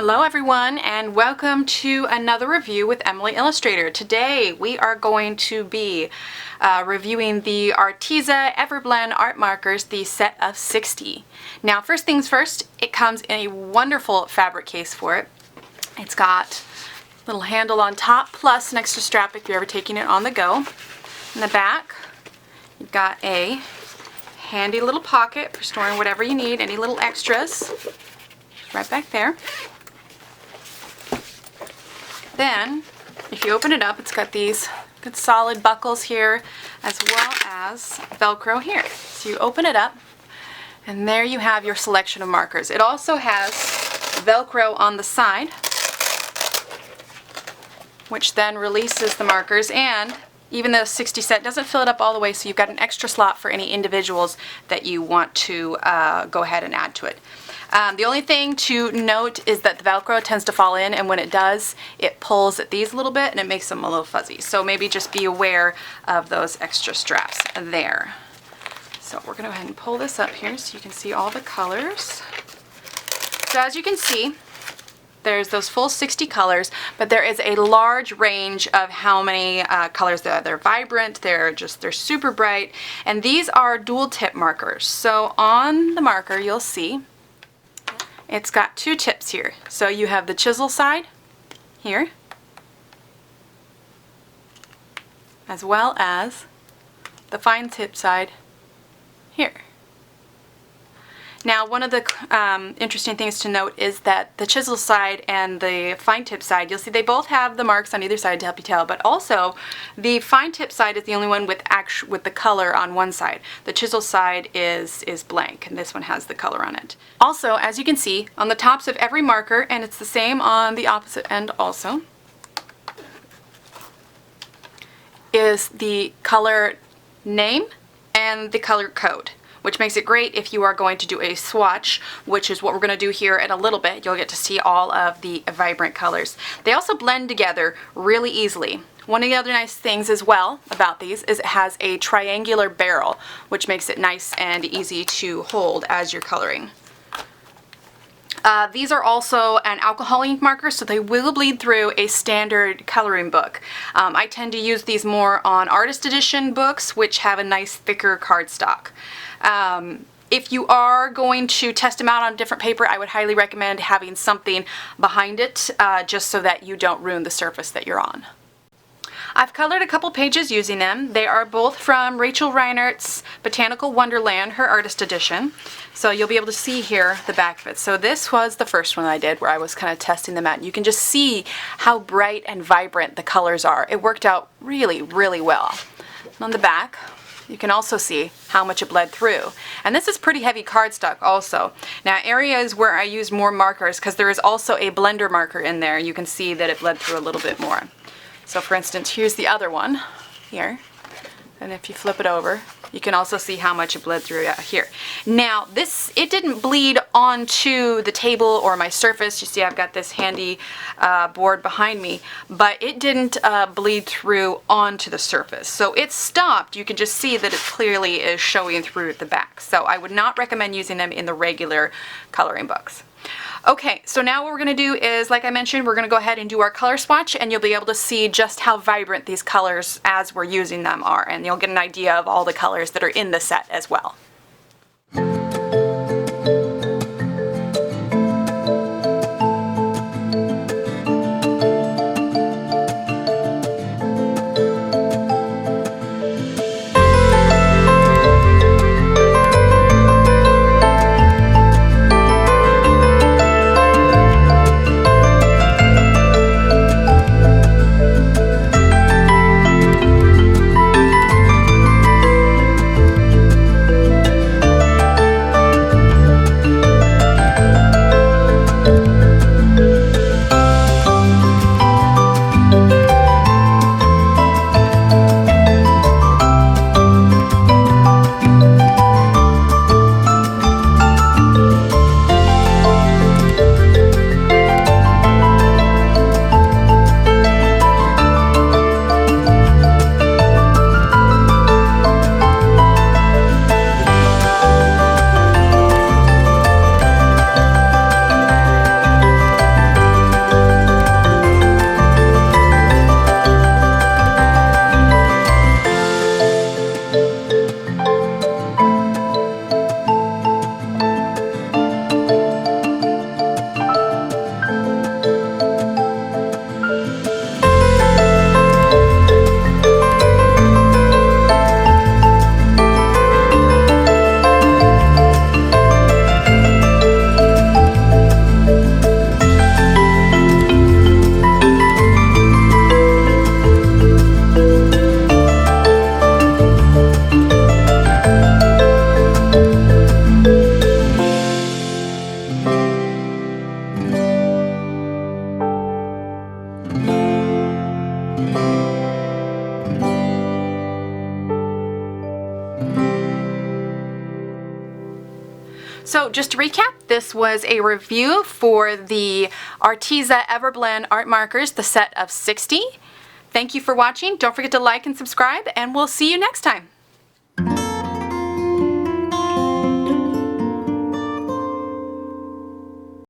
Hello everyone, and welcome to another review with Emily Illustrator. Today we are going to be reviewing the Arteza Everblend art markers, the set of 60. Now first things first, it comes in a wonderful fabric case for it. It's got a little handle on top plus an extra strap if you're ever taking it on the go. In the back you've got a handy little pocket for storing whatever you need, any little extras. Right back there. Then, if you open it up, it's got these good solid buckles here, as well as Velcro here. So you open it up, and there you have your selection of markers. It also has Velcro on the side, which then releases the markers, and even though 60 set doesn't fill it up all the way, so you've got an extra slot for any individuals that you want to go ahead and add to it. The only thing to note is that the Velcro tends to fall in, and when it does, it pulls at these a little bit and it makes them a little fuzzy. So maybe just be aware of those extra straps there. So we're going to go ahead and pull this up here so you can see all the colors. So as you can see, there's those full 60 colors, but there is a large range of how many colors there are. They're vibrant, they're super bright, and these are dual tip markers. So on the marker you'll see it's got two tips here. So you have the chisel side here, as well as the fine tip side here. Now, one of the interesting things to note is that the chisel side and the fine tip side, you'll see they both have the marks on either side to help you tell, but also the fine tip side is the only one with the color on one side. The chisel side is blank, and this one has the color on it. Also, as you can see, on the tops of every marker, and it's the same on the opposite end also, is the color name and the color code, which makes it great if you are going to do a swatch, which is what we're going to do here in a little bit. You'll get to see all of the vibrant colors. They also blend together really easily. One of the other nice things as well about these is it has a triangular barrel, which makes it nice and easy to hold as you're coloring. These are also an alcohol ink marker, so they will bleed through a standard coloring book. I tend to use these more on artist edition books, which have a nice thicker cardstock. If you are going to test them out on different paper, I would highly recommend having something behind it, just so that you don't ruin the surface that you're on. I've colored a couple pages using them. They are both from Rachel Reinert's Botanical Wonderland, her artist edition. So you'll be able to see here the back of it. So this was the first one I did where I was kind of testing them out. You can just see how bright and vibrant the colors are. It worked out really, really well. And on the back, you can also see how much it bled through. And this is pretty heavy cardstock also. Now, areas where I used more markers, because there is also a blender marker in there, you can see that it bled through a little bit more. So for instance, here's the other one here, and if you flip it over, you can also see how much it bled through here. Now it didn't bleed onto the table or my surface. You see I've got this handy board behind me, but it didn't bleed through onto the surface. So it stopped. You can just see that it clearly is showing through the back. So I would not recommend using them in the regular coloring books. Okay, so now what we're going to do is, like I mentioned, we're going to go ahead and do our color swatch, and you'll be able to see just how vibrant these colors as we're using them are, and you'll get an idea of all the colors that are in the set as well. So just to recap, this was a review for the Arteza Everblend art markers, the set of 60. Thank you for watching. Don't forget to like and subscribe, and we'll see you next time.